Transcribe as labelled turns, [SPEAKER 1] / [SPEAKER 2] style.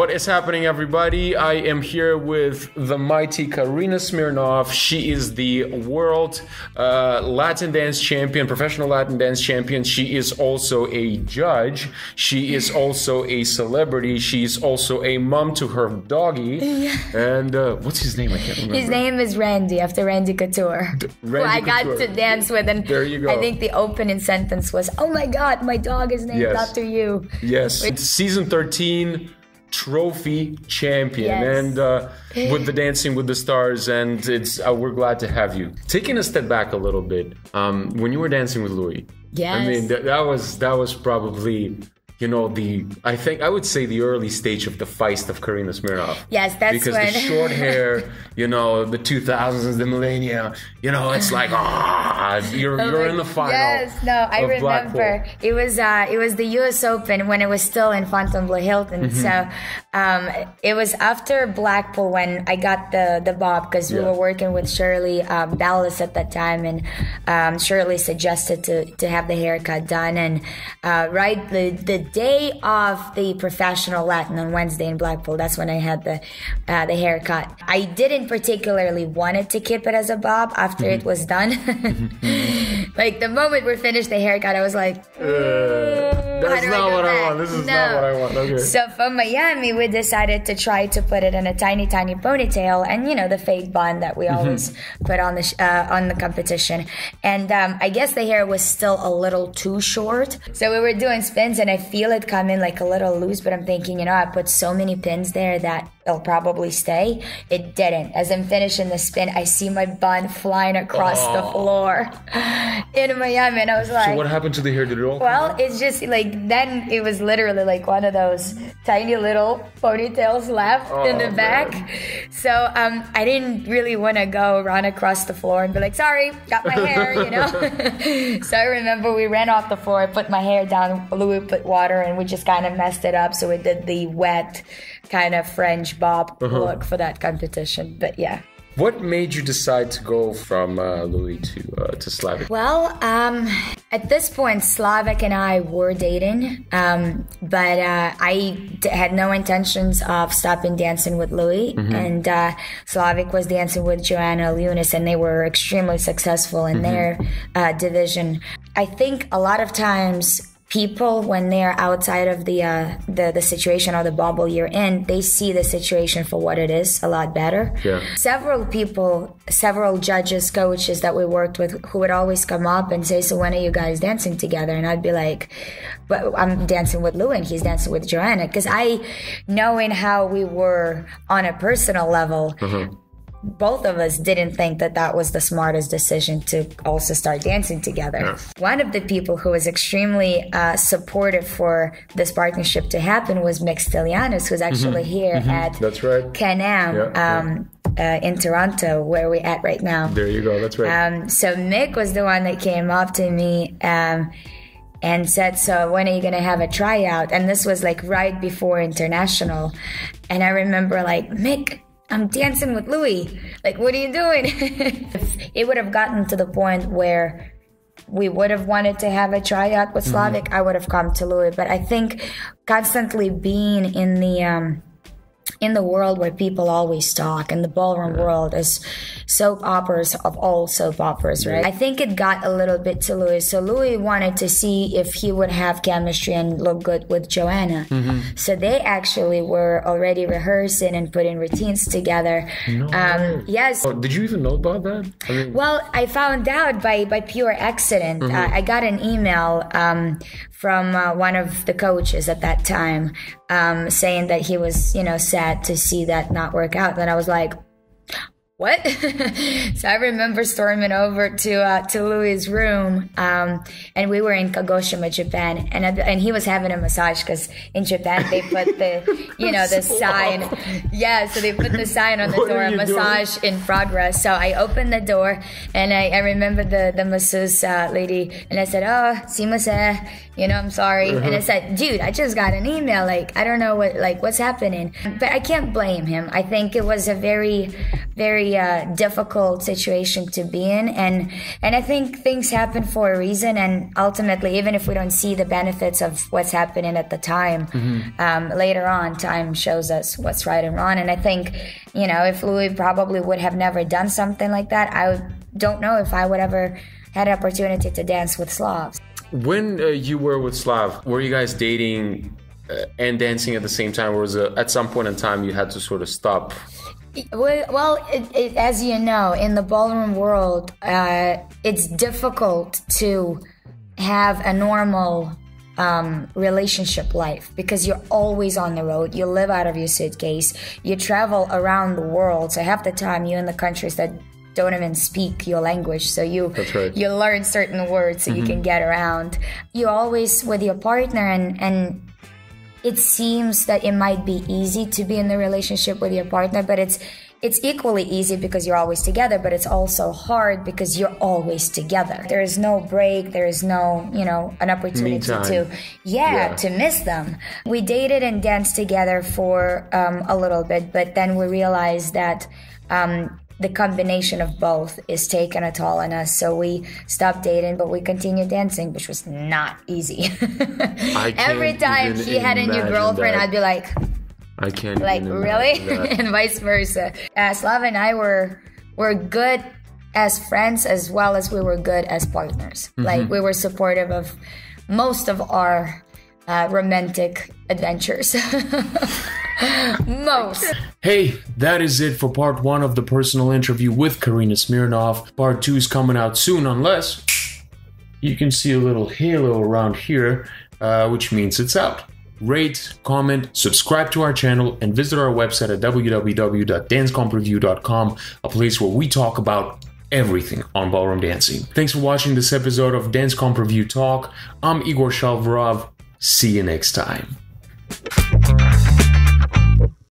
[SPEAKER 1] What is happening, everybody? I am here with the mighty Karina Smirnoff. She is the world Latin dance champion, professional Latin dance champion. She is also a judge. She is also a celebrity. She's also a mom to her doggy. Yeah. And what's his name? I can't remember.
[SPEAKER 2] His name is Randy, after Randy Couture. Who I got to dance with. And
[SPEAKER 1] there you go.
[SPEAKER 2] I think the opening sentence was, "Oh my God, my dog is named after you."
[SPEAKER 1] Yes. It's season 13. Trophy champion. Yes. And with the Dancing with the Stars, and it's we're glad to have you. Taking a step back a little bit, when you were dancing with Louis,
[SPEAKER 2] yes,
[SPEAKER 1] I mean that was probably, you know, I would say the early stage of the feist of Karina Smirnoff.
[SPEAKER 2] Yes, that's
[SPEAKER 1] because
[SPEAKER 2] when...
[SPEAKER 1] the short hair, you know, the 2000s, the millennia, you know, it's like you're in the final.
[SPEAKER 2] Yes, no, I remember it was the U.S. Open when it was still in Fontainebleau Hilton. Mm-hmm. So it was after Blackpool when I got the bob, because we were working with Shirley Ballas at that time, and Shirley suggested to have the haircut done, and the day of the professional Latin on Wednesday in Blackpool, that's when I had the haircut. I didn't particularly wanted to keep it as a bob after it was done. Like the moment we finished the haircut, I was like,
[SPEAKER 1] that's not what I want. This is not what I want. Okay.
[SPEAKER 2] So from Miami, we decided to try to put it in a tiny, tiny ponytail, and you know, the fake bun that we always put on the competition. And I guess the hair was still a little too short. So we were doing spins, and I feel it come in like a little loose, but I'm thinking, you know, I put so many pins there that it'll probably stay. It didn't. As I'm finishing the spin, I see my bun flying across the floor in Miami, and I was like...
[SPEAKER 1] So what happened to the hair? Did it all
[SPEAKER 2] Well, it's just like, then it was literally like one of those tiny little ponytails left in the back. Man. So I didn't really want to go run across the floor and be like, sorry, got my hair, you know? So I remember we ran off the floor, I put my hair down, Louis put water, and we just kind of messed it up. So we did the wet kind of French bob look for that competition. But yeah.
[SPEAKER 1] What made you decide to go from Louis to Slavic?
[SPEAKER 2] Well, at this point, Slavic and I were dating, but I had no intentions of stopping dancing with Louis, and Slavic was dancing with Joanna Lunis, and they were extremely successful in their division. I think a lot of times people, when they're outside of the situation or the bubble you're in, they see the situation for what it is a lot better. Yeah. Several people, several judges, coaches that we worked with, who would always come up and say, "So when are you guys dancing together?" And I'd be like, "But I'm dancing with Lou and he's dancing with Joanna." Because knowing how we were on a personal level, both of us didn't think that was the smartest decision to also start dancing together. Yeah. One of the people who was extremely supportive for this partnership to happen was Mick Stylianos, who's actually here at Can-Am in Toronto, where we're at right now.
[SPEAKER 1] There you go, that's right.
[SPEAKER 2] So Mick was the one that came up to me and said, "So when are you going to have a tryout?" And this was like right before international. And I remember like, "Mick, I'm dancing with Louis. Like, what are you doing?" If it would have gotten to the point where we would have wanted to have a tryout with Slavic, I would have come to Louis. But I think constantly being in the world where people always talk, and the ballroom world is soap operas of all soap operas, right? I think it got a little bit to Louis. So Louis wanted to see if he would have chemistry and look good with Joanna. So they actually were already rehearsing and putting routines together. Yes.
[SPEAKER 1] Oh, did you even know about that?
[SPEAKER 2] Well, I found out by pure accident. I got an email from one of the coaches at that time saying that he was, you know, sad to see that not work out. And I was like, what? So I remember storming over to Louis' room, and we were in Kagoshima, Japan, and he was having a massage, because in Japan they put the, you know, the sign. Yeah, so they put the sign on the door, massage in progress. So I opened the door, and I remember the masseuse lady, and I said, "Oh, sumimasen, you know, I'm sorry." And I said, "Dude, I just got an email, I don't know what's happening." But I can't blame him. I think it was a very, very very difficult situation to be in, and I think things happen for a reason, and ultimately, even if we don't see the benefits of what's happening at the time, later on, time shows us what's right and wrong. And I think, you know, if Louis probably would have never done something like that, don't know if I would ever had an opportunity to dance with Slavs.
[SPEAKER 1] When you were with Slav, were you guys dating and dancing at the same time, or was it at some point in time you had to sort of stop?
[SPEAKER 2] Well, as you know, in the ballroom world, it's difficult to have a normal relationship life because you're always on the road. You live out of your suitcase. You travel around the world. So half the time you're in the countries that don't even speak your language, so you learn certain words so you can get around. You're always with your partner, and it seems that it might be easy to be in the relationship with your partner, but it's equally easy because you're always together, but it's also hard because you're always together. There is no break, there is no, you know, an opportunity to miss them. We dated and danced together for a little bit, but then we realized that the combination of both is taking a toll on us. So we stopped dating, but we continued dancing, which was not easy. Every time he had a new girlfriend, I'd be like,
[SPEAKER 1] I can't
[SPEAKER 2] like, really? And vice versa. Slav and I were good as friends as well as we were good as partners. Like, we were supportive of most of our romantic adventures. Most.
[SPEAKER 1] Hey, that is it for part 1 of the personal interview with Karina Smirnoff. Part 2 is coming out soon, unless you can see a little halo around here, which means it's out. Rate, comment, subscribe to our channel, and visit our website at www.dancecompreview.com, a place where we talk about everything on ballroom dancing. Thanks for watching this episode of Dance Comp Review Talk. I'm Igor Shalvarov. See you next time.